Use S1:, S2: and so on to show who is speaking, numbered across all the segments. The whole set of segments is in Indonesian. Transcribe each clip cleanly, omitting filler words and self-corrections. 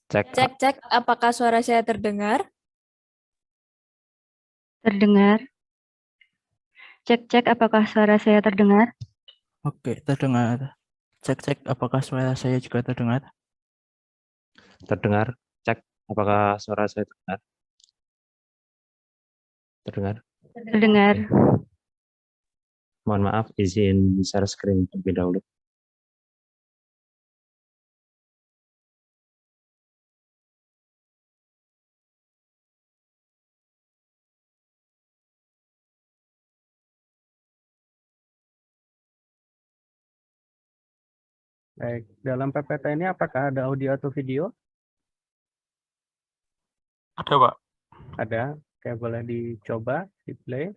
S1: Cek.
S2: Cek, cek, apakah suara saya terdengar?
S3: Terdengar. Cek, apakah suara saya terdengar?
S1: Oke, terdengar. Cek, apakah suara saya juga terdengar?
S4: Terdengar. Cek, apakah suara saya terdengar? Terdengar.
S3: Terdengar.
S4: Mohon maaf, izin share screen terlebih dahulu.
S5: Baik, dalam PPT ini apakah ada audio atau video?
S6: Ada, Pak.
S5: Ada. Oke, boleh dicoba, di play.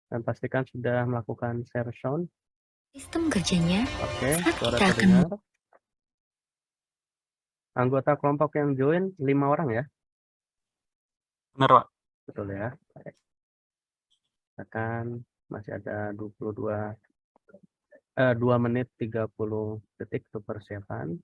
S5: Dan pastikan sudah melakukan share sound.
S7: Sistem kerjanya
S5: Oke,
S7: saat
S5: suara
S7: kita akan
S5: terdengar. Anggota kelompok yang join 5 orang ya?
S6: Benar, Pak.
S5: Betul ya. Baik. Akan masih ada 2 menit 30 detik untuk persiapan.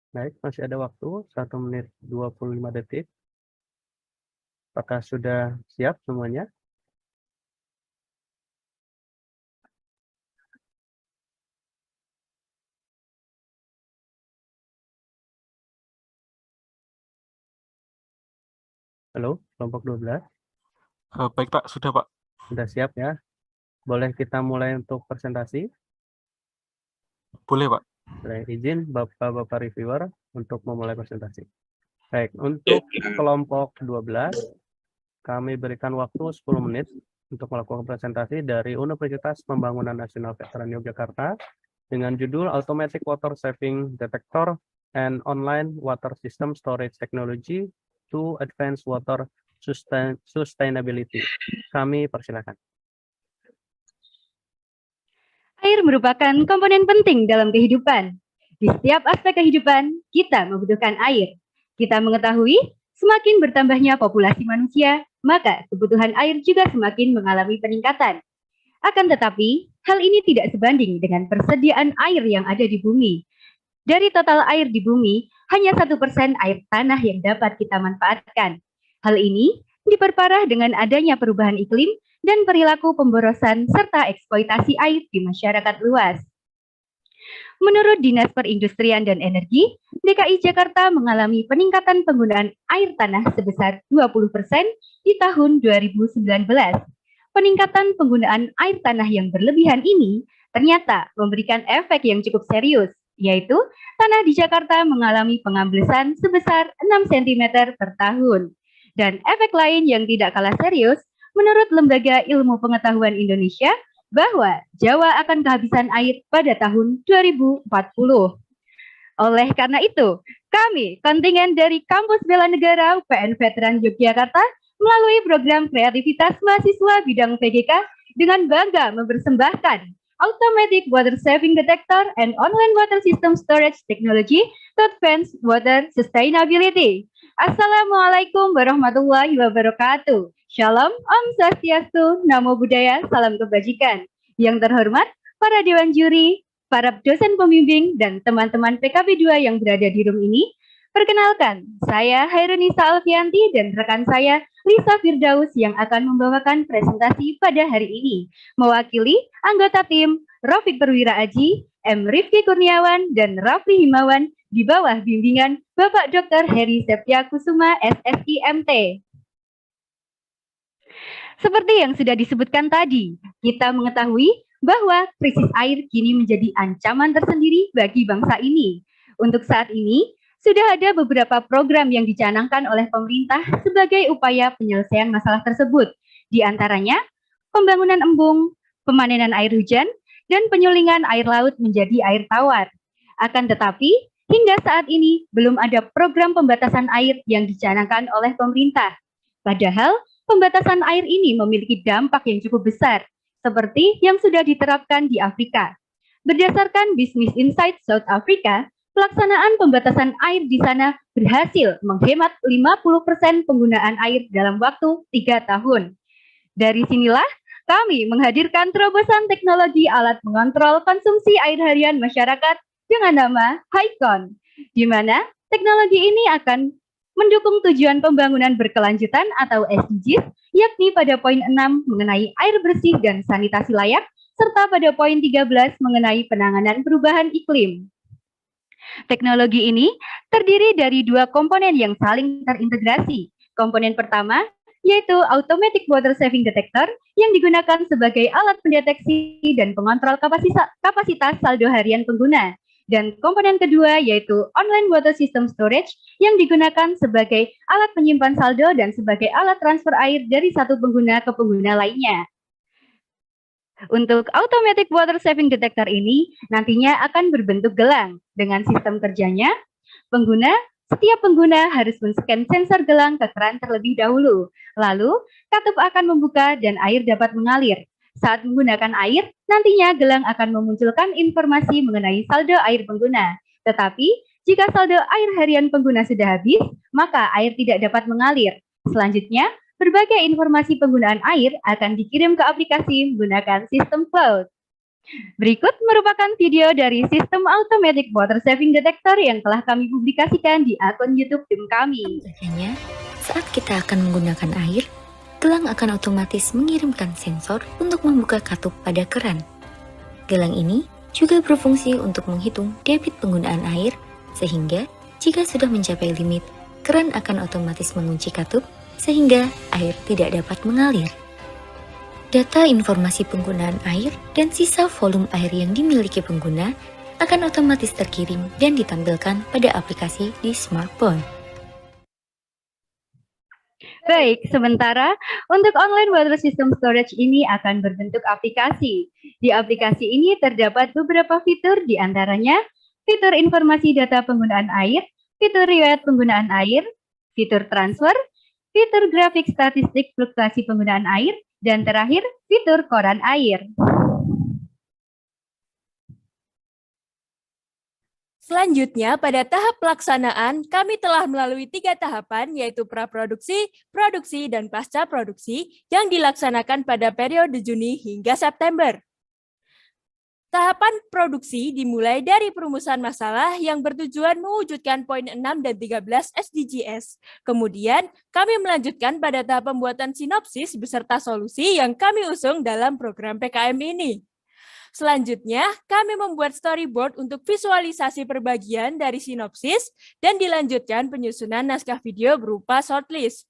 S5: Baik, masih ada waktu 1 menit 25 detik. Apakah sudah siap semuanya? Halo, kelompok 12.
S6: Baik, Pak. Sudah, Pak.
S5: Sudah siap ya? Boleh kita mulai untuk presentasi?
S6: Boleh, Pak.
S5: Saya izin Bapak-Bapak reviewer untuk memulai presentasi. Baik, untuk kelompok 12, kami berikan waktu 10 menit untuk melakukan presentasi dari Universitas Pembangunan Nasional Veteran Yogyakarta dengan judul Automatic Water Saving Detector and Online Water System Storage Technology to Advance Water Sustainability. Kami persilakan.
S3: Air merupakan komponen penting dalam kehidupan. Di setiap aspek kehidupan, kita membutuhkan air. Kita mengetahui, semakin bertambahnya populasi manusia, maka kebutuhan air juga semakin mengalami peningkatan. Akan tetapi, hal ini tidak sebanding dengan persediaan air yang ada di bumi. Dari total air di bumi, hanya 1% air tanah yang dapat kita manfaatkan. Hal ini diperparah dengan adanya perubahan iklim dan perilaku pemborosan serta eksploitasi air di masyarakat luas. Menurut Dinas Perindustrian dan Energi, DKI Jakarta mengalami peningkatan penggunaan air tanah sebesar 20% di tahun 2019. Peningkatan penggunaan air tanah yang berlebihan ini ternyata memberikan efek yang cukup serius, yaitu tanah di Jakarta mengalami pengamblesan sebesar 6 cm per tahun. Dan efek lain yang tidak kalah serius, menurut Lembaga Ilmu Pengetahuan Indonesia, bahwa Jawa akan kehabisan air pada tahun 2040. Oleh karena itu, kami, kontingen dari Kampus Bela Negara UPN Veteran Yogyakarta, melalui program kreativitas mahasiswa bidang PGK, dengan bangga mempersembahkan Automatic Water Saving Detector and Online Water System Storage Technology to Advance Water Sustainability. Assalamualaikum warahmatullahi wabarakatuh. Shalom, Om Swastiastu, Namo Buddhaya, Salam Kebajikan. Yang terhormat, para Dewan Juri, para dosen pembimbing, dan teman-teman PKB 2 yang berada di room ini, perkenalkan, saya Hairunisa Alfianti dan rekan saya Lisa Firdaus yang akan membawakan presentasi pada hari ini, mewakili anggota tim Rafiq Perwira Aji, M. Rifki Kurniawan, dan Rafli Himawan di bawah bimbingan Bapak Dr. Heri Septiakusuma, SSI MT. Seperti yang sudah disebutkan tadi, kita mengetahui bahwa krisis air kini menjadi ancaman tersendiri bagi bangsa ini. Untuk saat ini, sudah ada beberapa program yang dicanangkan oleh pemerintah sebagai upaya penyelesaian masalah tersebut. Di antaranya, pembangunan embung, pemanenan air hujan, dan penyulingan air laut menjadi air tawar. Akan tetapi, hingga saat ini belum ada program pembatasan air yang dicanangkan oleh pemerintah. Padahal, pembatasan air ini memiliki dampak yang cukup besar, seperti yang sudah diterapkan di Afrika. Berdasarkan Business Insight South Africa, pelaksanaan pembatasan air di sana berhasil menghemat 50% penggunaan air dalam waktu 3 tahun. Dari sinilah, kami menghadirkan terobosan teknologi alat mengontrol konsumsi air harian masyarakat dengan nama Haikon, di mana teknologi ini akan mendukung tujuan pembangunan berkelanjutan atau SDGs, yakni pada poin 6 mengenai air bersih dan sanitasi layak, serta pada poin 13 mengenai penanganan perubahan iklim. Teknologi ini terdiri dari 2 komponen yang saling terintegrasi. Komponen pertama yaitu Automatic Water Saving Detector yang digunakan sebagai alat pendeteksi dan pengontrol kapasitas saldo harian pengguna. Dan komponen kedua yaitu Online Water System Storage yang digunakan sebagai alat penyimpan saldo dan sebagai alat transfer air dari satu pengguna ke pengguna lainnya. Untuk Automatic Water Saving Detector ini nantinya akan berbentuk gelang. Dengan sistem kerjanya, setiap pengguna harus men-scan sensor gelang ke keran terlebih dahulu. Lalu, katup akan membuka dan air dapat mengalir. Saat menggunakan air, nantinya gelang akan memunculkan informasi mengenai saldo air pengguna. Tetapi, jika saldo air harian pengguna sudah habis, maka air tidak dapat mengalir. Selanjutnya, berbagai informasi penggunaan air akan dikirim ke aplikasi menggunakan sistem cloud. Berikut merupakan video dari sistem Automatic Water Saving Detector yang telah kami publikasikan di akun YouTube tim kami.
S7: Biasanya, saat kita akan menggunakan air, gelang akan otomatis mengirimkan sensor untuk membuka katup pada keran. Gelang ini juga berfungsi untuk menghitung debit penggunaan air, sehingga jika sudah mencapai limit, keran akan otomatis mengunci katup, sehingga air tidak dapat mengalir. Data informasi penggunaan air dan sisa volume air yang dimiliki pengguna akan otomatis terkirim dan ditampilkan pada aplikasi di smartphone.
S3: Baik, sementara untuk Online Water System Storage ini akan berbentuk aplikasi. Di aplikasi ini terdapat beberapa fitur, di antaranya fitur informasi data penggunaan air, fitur riwayat penggunaan air, fitur transfer, fitur grafik statistik fluktuasi penggunaan air, dan terakhir, fitur koran air.
S2: Selanjutnya, pada tahap pelaksanaan, kami telah melalui 3 tahapan, yaitu praproduksi, produksi, dan pasca produksi, yang dilaksanakan pada periode Juni hingga September. Tahapan produksi dimulai dari perumusan masalah yang bertujuan mewujudkan poin 6 dan 13 SDGs. Kemudian, kami melanjutkan pada tahap pembuatan sinopsis beserta solusi yang kami usung dalam program PKM ini. Selanjutnya, kami membuat storyboard untuk visualisasi perbagian dari sinopsis dan dilanjutkan penyusunan naskah video berupa shortlist.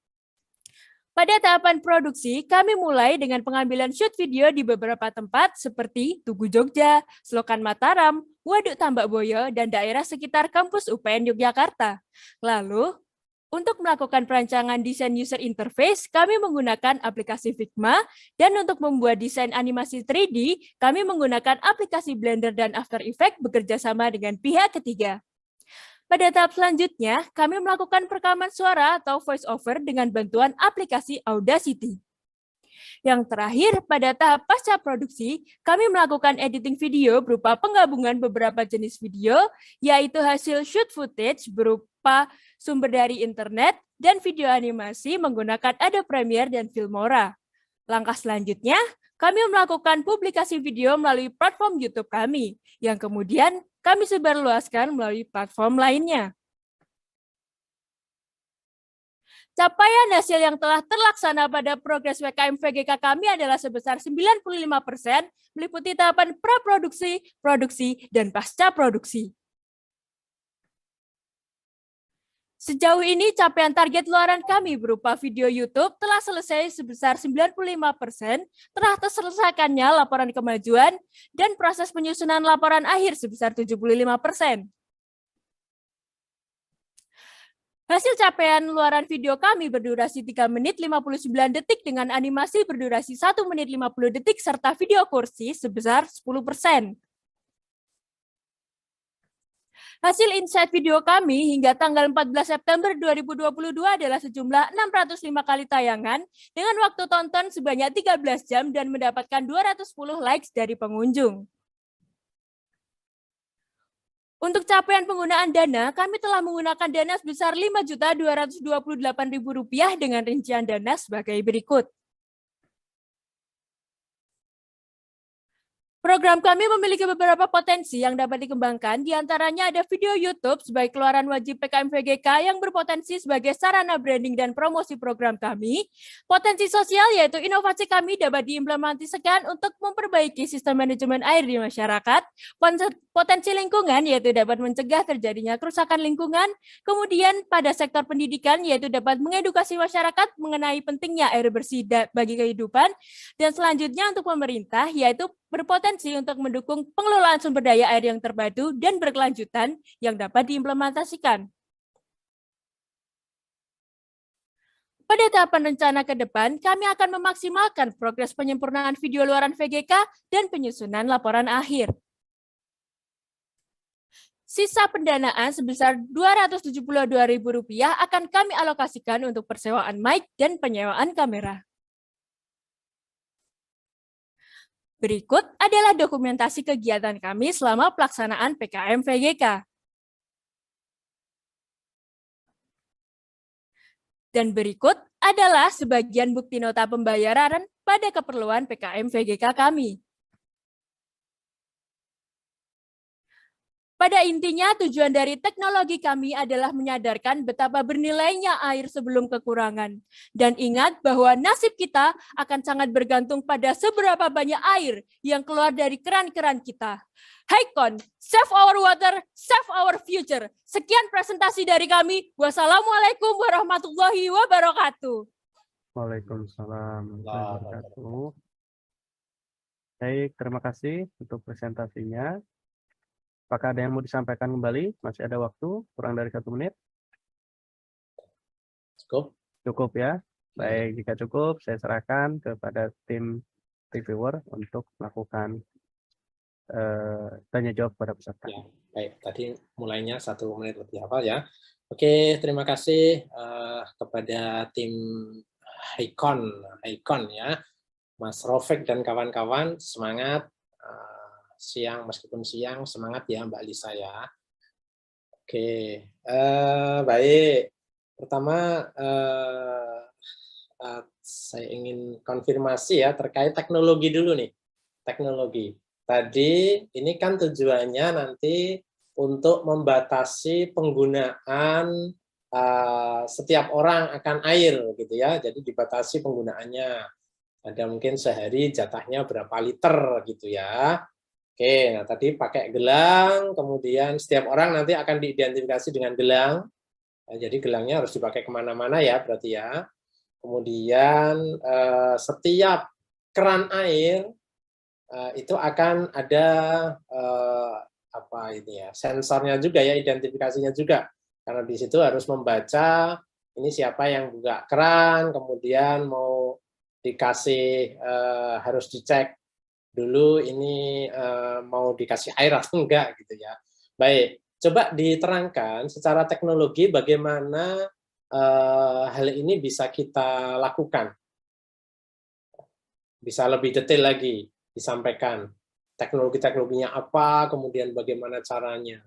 S2: Pada tahapan produksi, kami mulai dengan pengambilan shoot video di beberapa tempat seperti Tugu Jogja, Selokan Mataram, Waduk Tambak Boyo, dan daerah sekitar kampus UPN Yogyakarta. Lalu, untuk melakukan perancangan desain user interface, kami menggunakan aplikasi Figma, dan untuk membuat desain animasi 3D, kami menggunakan aplikasi Blender dan After Effects bekerjasama dengan pihak ketiga. Pada tahap selanjutnya, kami melakukan perekaman suara atau voice over dengan bantuan aplikasi Audacity. Yang terakhir, pada tahap pasca produksi, kami melakukan editing video berupa penggabungan beberapa jenis video, yaitu hasil shoot footage berupa sumber dari internet dan video animasi menggunakan Adobe Premiere dan Filmora. Langkah selanjutnya, kami melakukan publikasi video melalui platform YouTube kami, yang kemudian kami sebarluaskan melalui platform lainnya. Capaian hasil yang telah terlaksana pada progres WKM VGK kami adalah sebesar 95%, meliputi tahapan praproduksi, produksi, dan pasca produksi. Sejauh ini capaian target luaran kami berupa video YouTube telah selesai sebesar 95%, telah terselesaikannya laporan kemajuan, dan proses penyusunan laporan akhir sebesar 75%. Hasil capaian luaran video kami berdurasi 3 menit 59 detik dengan animasi berdurasi 1 menit 50 detik serta video kursi sebesar 10%. Hasil insight video kami hingga tanggal 14 September 2022 adalah sejumlah 605 kali tayangan dengan waktu tonton sebanyak 13 jam dan mendapatkan 210 likes dari pengunjung. Untuk capaian penggunaan dana, kami telah menggunakan dana sebesar Rp5.228.000 dengan rincian dana sebagai berikut. Program kami memiliki beberapa potensi yang dapat dikembangkan, diantaranya ada video YouTube sebagai keluaran wajib PKM VGK yang berpotensi sebagai sarana branding dan promosi program kami. Potensi sosial yaitu inovasi kami dapat diimplementasikan untuk memperbaiki sistem manajemen air di masyarakat. Potensi lingkungan yaitu dapat mencegah terjadinya kerusakan lingkungan. Kemudian pada sektor pendidikan yaitu dapat mengedukasi masyarakat mengenai pentingnya air bersih bagi kehidupan. Dan selanjutnya untuk pemerintah yaitu berpotensi untuk mendukung pengelolaan sumber daya air yang terpadu dan berkelanjutan yang dapat diimplementasikan. Pada tahapan rencana ke depan, kami akan memaksimalkan progres penyempurnaan video luaran VGK dan penyusunan laporan akhir. Sisa pendanaan sebesar Rp272.000 akan kami alokasikan untuk persewaan mic dan penyewaan kamera. Berikut adalah dokumentasi kegiatan kami selama pelaksanaan PKM VGK. Dan berikut adalah sebagian bukti nota pembayaran pada keperluan PKM VGK kami. Pada intinya, tujuan dari teknologi kami adalah menyadarkan betapa bernilainya air sebelum kekurangan. Dan ingat bahwa nasib kita akan sangat bergantung pada seberapa banyak air yang keluar dari keran-keran kita. Haikon, save our water, save our future. Sekian presentasi dari kami. Wassalamualaikum warahmatullahi wabarakatuh.
S5: Waalaikumsalam warahmatullahi wabarakatuh. Baik, terima kasih untuk presentasinya. Apakah ada yang mau disampaikan kembali? Masih ada waktu, kurang dari 1 menit.
S8: Cukup?
S5: Cukup ya. Baik, jika cukup, saya serahkan kepada tim reviewer untuk melakukan tanya jawab pada peserta.
S8: Ya, baik, tadi mulainya 1 menit lebih awal ya. Oke, terima kasih kepada tim Haikon ya, Mas Rofik dan kawan-kawan, semangat. Siang, meskipun siang, semangat ya Mbak Lisa ya. Oke, baik. Pertama, saya ingin konfirmasi ya terkait teknologi dulu nih. Teknologi. Tadi ini kan tujuannya nanti untuk membatasi penggunaan setiap orang akan air gitu ya. Jadi dibatasi penggunaannya. Ada mungkin sehari jatahnya berapa liter gitu ya. Oke, nah tadi pakai gelang, kemudian setiap orang nanti akan diidentifikasi dengan gelang. Nah, jadi gelangnya harus dipakai kemana-mana ya, berarti ya. Kemudian setiap keran air itu akan ada sensornya juga ya, identifikasinya juga. Karena di situ harus membaca ini siapa yang buka keran, kemudian mau dikasih harus dicek dulu ini mau dikasih air atau enggak gitu ya. Baik, coba diterangkan secara teknologi bagaimana hal ini bisa kita lakukan. Bisa lebih detail lagi disampaikan. Teknologi-teknologinya apa, kemudian bagaimana caranya.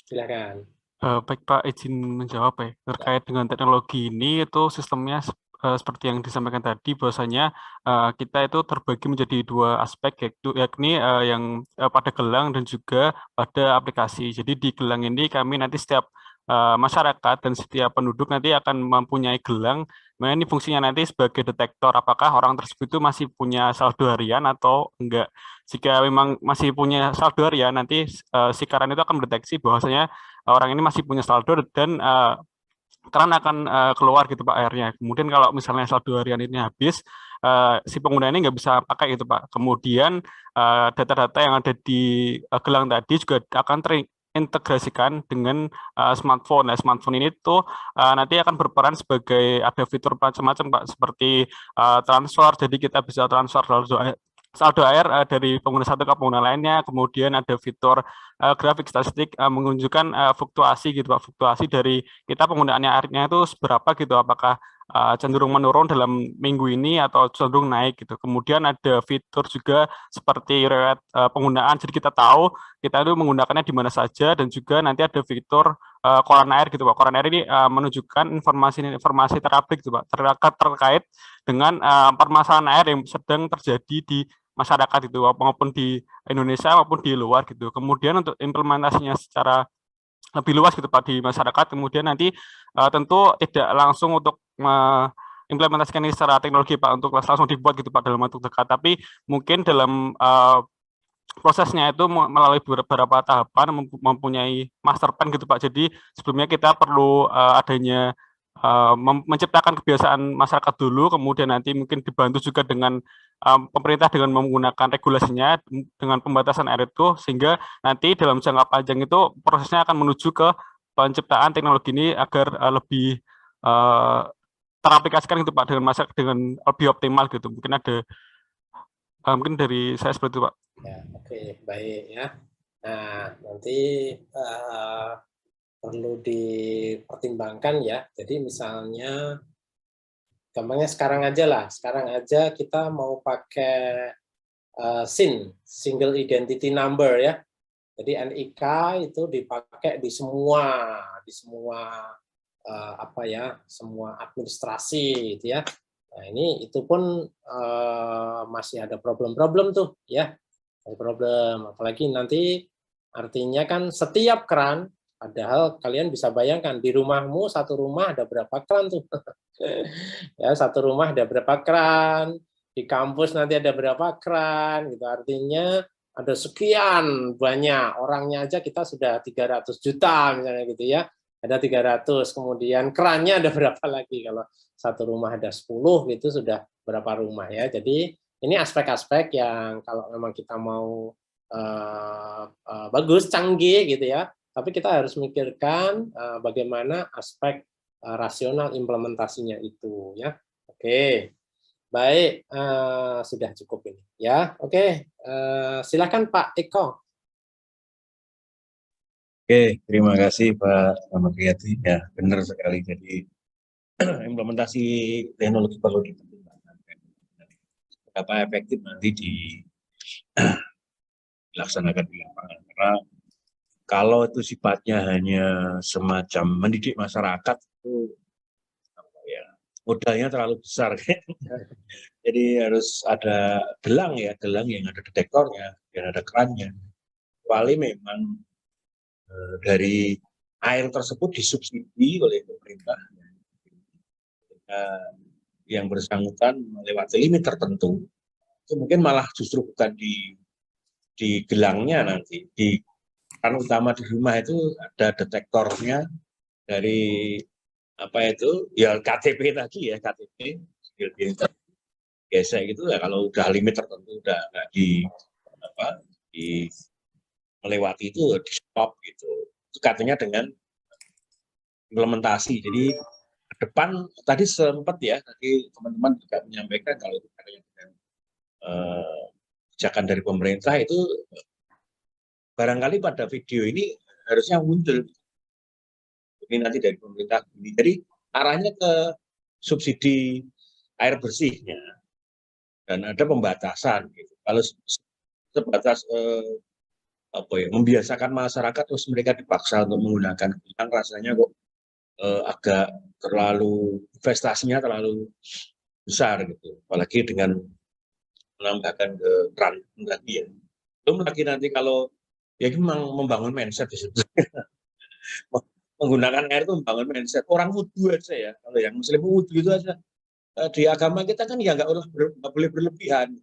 S8: Silakan.
S6: Baik Pak, izin menjawab ya. Terkait dengan teknologi ini itu sistemnya seperti yang disampaikan tadi, bahwasanya kita itu terbagi menjadi 2 aspek, yakni yang pada gelang dan juga pada aplikasi. Jadi di gelang ini kami nanti setiap masyarakat dan setiap penduduk nanti akan mempunyai gelang. Nah, ini fungsinya nanti sebagai detektor apakah orang tersebut itu masih punya saldo harian atau enggak. Jika memang masih punya saldo harian, nanti si keran itu akan mendeteksi bahwasanya orang ini masih punya saldo dan keran akan keluar gitu Pak airnya. Kemudian kalau misalnya saldo harian ini habis, si pengguna ini nggak bisa pakai gitu Pak. Kemudian data-data yang ada di gelang tadi juga akan terintegrasikan dengan smartphone. Nah, smartphone ini tuh nanti akan berperan sebagai ada fitur macam-macam Pak, seperti transfer. Jadi kita bisa transfer saldo air dari pengguna satu ke pengguna lainnya. Kemudian ada fitur grafik statistik menunjukkan fluktuasi gitu Pak, fluktuasi dari kita penggunaannya airnya itu seberapa gitu, apakah cenderung menurun dalam minggu ini atau cenderung naik gitu. Kemudian ada fitur juga seperti riwayat penggunaan, jadi kita tahu kita itu menggunakannya di mana saja, dan juga nanti ada fitur koran air gitu Pak. Koran air ini menunjukkan informasi terupdate gitu Pak, terkait dengan permasalahan air yang sedang terjadi di masyarakat itu, maupun di Indonesia maupun di luar gitu. Kemudian untuk implementasinya secara lebih luas gitu Pak di masyarakat, kemudian nanti tentu tidak langsung untuk implementasikan ini secara teknologi Pak, untuk langsung dibuat gitu Pak dalam waktu dekat, tapi mungkin dalam prosesnya itu melalui beberapa tahapan mempunyai master plan gitu Pak. Jadi sebelumnya kita perlu adanya menciptakan kebiasaan masyarakat dulu, kemudian nanti mungkin dibantu juga dengan pemerintah dengan menggunakan regulasinya dengan pembatasan air itu, sehingga nanti dalam jangka panjang itu prosesnya akan menuju ke penciptaan teknologi ini agar lebih teraplikasikan gitu Pak dengan masyarakat dengan lebih optimal gitu. Mungkin ada mungkin dari saya seperti itu Pak.
S8: Ya, oke, baik ya. Nah, nanti perlu dipertimbangkan ya. Jadi misalnya, gampangnya sekarang aja lah. Sekarang aja kita mau pakai SIN, Single Identity Number ya. Jadi NIK itu dipakai di semua apa ya, semua administrasi gitu ya. Nah, ini itu pun masih ada problem-problem tuh ya. Ada problem, apalagi nanti artinya kan setiap keran, padahal kalian bisa bayangkan di rumahmu, satu rumah ada berapa keran tuh. Ya, satu rumah ada berapa keran, di kampus nanti ada berapa keran gitu. Artinya ada sekian banyak orangnya aja kita sudah 300 juta misalnya gitu ya. Ada 300, kemudian kerannya ada berapa lagi, kalau satu rumah ada 10 gitu sudah berapa rumah ya. Jadi ini aspek-aspek yang kalau memang kita mau bagus, canggih gitu ya, tapi kita harus mikirkan bagaimana aspek rasional implementasinya itu ya. Oke, baik, sudah cukup ini ya. Oke, silakan Pak Eko.
S9: Oke, terima kasih Pak Ahmad Riyadi. Ya, benar sekali. Jadi implementasi teknologi perlu dipertimbangkan. Berapa efektif nanti dilaksanakan di lapangan. Karena kalau itu sifatnya hanya semacam mendidik masyarakat, itu ya, modalnya terlalu besar. Jadi harus ada gelang ya, gelang yang ada detektornya, yang ada kerannya. Kecuali memang dari air tersebut disubsidi oleh pemerintah, yang bersangkutan melewati limit tertentu, itu mungkin malah justru bukan di gelangnya nanti, di kan utama di rumah itu ada detektornya dari apa itu ya KTP tadi ya, KTP gesek itu ya, kalau udah limit tertentu udah nggak melewati itu di stop gitu. Itu katanya dengan implementasi. Jadi ke depan tadi sempat ya, tadi teman-teman juga menyampaikan kalau itu katanya dengan kebijakan dari pemerintah itu barangkali pada video ini harusnya muncul ini nanti dari pemerintah ini. Jadi arahnya ke subsidi air bersihnya dan ada pembatasan gitu. Kalau sebatas membiasakan masyarakat terus mereka dipaksa untuk menggunakan gelang, rasanya kok agak terlalu, investasinya terlalu besar gitu, apalagi dengan menambahkan ke keran lagi ya. Belum lagi nanti kalau ya memang membangun mindset di situ. menggunakan air itu membangun mindset. Orang wudhu aja ya, kalau yang muslim wudhu itu aja. Di agama kita kan ya nggak boleh berlebihan.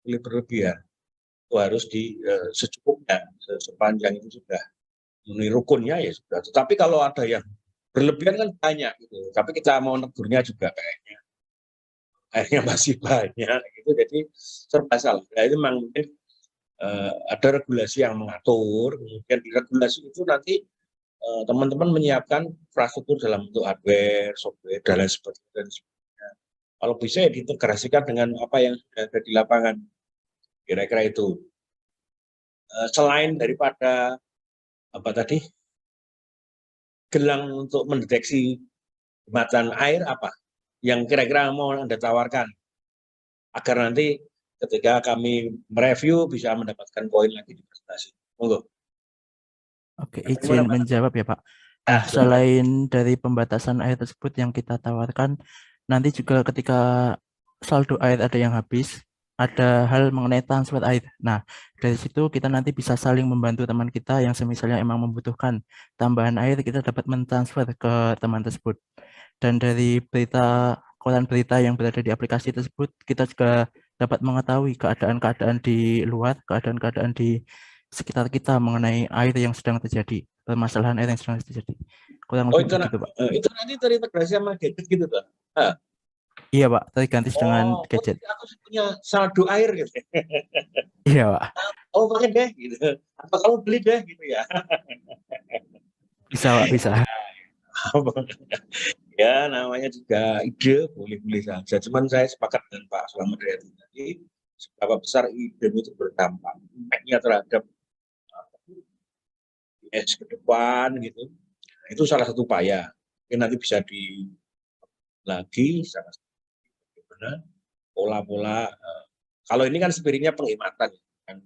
S9: Boleh berlebihan. Itu harus secukupnya, sepanjang itu sudah memenuhi rukunnya ya sudah. Tetapi kalau ada yang berlebihan kan banyak gitu. Tapi kita mau negurnya juga kayaknya airnya masih banyak gitu. Jadi serba salah. Nah, itu memang mungkin ada regulasi yang mengatur. Kemudian di regulasi itu nanti teman-teman menyiapkan infrastruktur dalam bentuk hardware, software, dan lain sebagainya. Kalau bisa ya diintegrasikan dengan apa yang sudah ada di lapangan. Kira-kira itu. Selain daripada apa tadi, gelang untuk mendeteksi jembatan air apa yang kira-kira mau Anda tawarkan agar nanti ketika kami mereview bisa mendapatkan poin lagi di presentasi. Monggo.
S1: Oke, izin menjawab ya Pak. Nah, selain dari pembatasan air tersebut yang kita tawarkan, nanti juga ketika saldo air ada yang habis, ada hal mengenai transfer air. Nah, dari situ kita nanti bisa saling membantu teman kita yang semisalnya emang membutuhkan tambahan air, kita dapat mentransfer ke teman tersebut. Dan dari koran berita yang berada di aplikasi tersebut, kita juga dapat mengetahui keadaan-keadaan di luar, keadaan-keadaan di sekitar kita mengenai air yang sedang terjadi, permasalahan air yang sedang terjadi. Kurang lebih begitu, Pak.
S9: Itu nanti terintegrasi sama gadget gitu, Pak?
S1: Iya, Pak, terganti dengan gadget.
S9: Aku punya saldo air gitu.
S1: Iya, Pak.
S9: Oh, pakai deh gitu. Atau kamu beli deh gitu ya.
S1: Bisa, Pak, bisa.
S9: Ya, namanya juga ide, boleh-boleh saja. Cuman saya sepakat dengan Pak Slamet tadi, seberapa besar ide itu berdampak, impact-nya terhadap ke depan gitu. Itu salah satu upaya. Mungkin nanti bisa lagi bagaimana pola-pola. Kalau ini kan spiritnya penghematan, kan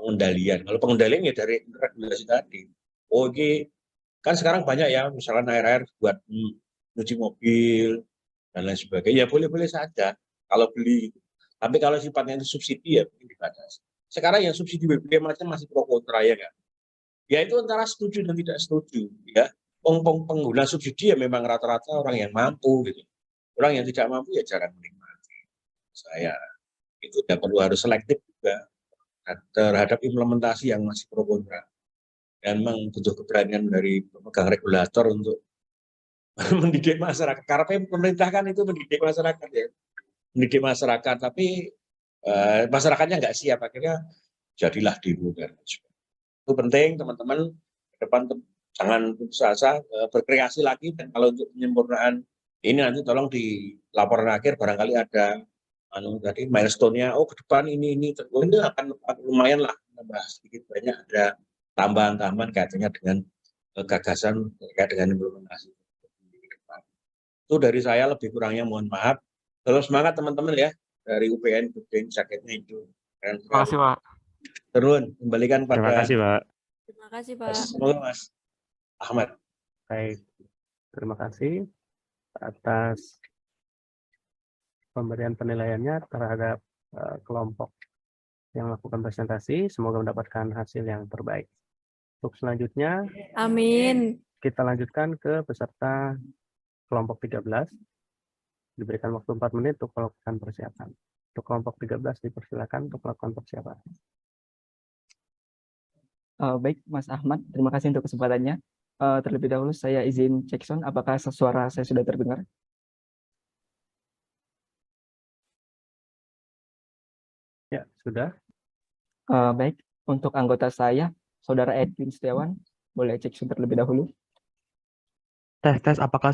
S9: pengendalian. Kalau pengendalian ya dari regulasi tadi. Oh, ini kan sekarang banyak ya, misalkan air buat nyuci mobil dan lain sebagainya. Ya boleh-boleh saja kalau beli. Tapi kalau sifatnya itu subsidi ya mungkin dibatasi. Sekarang yang subsidi BBM macam masih pro kontra ya kan. Ya itu antara setuju dan tidak setuju ya. Pengguna subsidi ya memang rata-rata orang yang mampu gitu. Orang yang tidak mampu ya jarang menikmati. Saya itu harus selektif juga terhadap implementasi yang masih pro kontra. Dan memang butuh keberanian dari pemegang regulator untuk mendidik masyarakat. Karena pemerintah kan itu mendidik masyarakat ya. Mendidik masyarakat, tapi masyarakatnya nggak siap. Akhirnya jadilah demo. Itu penting teman-teman, ke depan jangan putus asa, berkreasi lagi. Dan kalau untuk penyempurnaan ini nanti tolong di laporan akhir barangkali ada tadi milestone-nya, ke depan ini akan lumayan lah, tambah sedikit banyak ada tambahan-tambahan kaitannya dengan gagasan terkait dengan implementasi. Itu dari saya, lebih kurangnya mohon maaf. Terus semangat teman-teman ya dari UPN bikin jaketnya itu.
S6: Terima kasih Pak.
S9: Terus kembalikan pada.
S4: Terima kasih Pak.
S2: Terima kasih Pak.
S9: Semoga Mas Ahmad.
S5: Baik, terima kasih atas pemberian penilaiannya terhadap kelompok yang melakukan presentasi. Semoga mendapatkan hasil yang terbaik. Untuk selanjutnya,
S2: Amin.
S5: kita lanjutkan ke peserta kelompok 13. Diberikan waktu 4 menit untuk melakukan persiapan. Untuk kelompok 13 dipersilakan untuk melakukan persiapan.
S10: Baik, Mas Ahmad, terima kasih untuk kesempatannya. Terlebih dahulu saya izin cek sound, apakah suara saya sudah terdengar?
S5: Ya, sudah.
S10: Baik, untuk anggota saya, Saudara Edwin Setiawan, boleh cek sound terlebih dahulu.
S1: Tes, apakah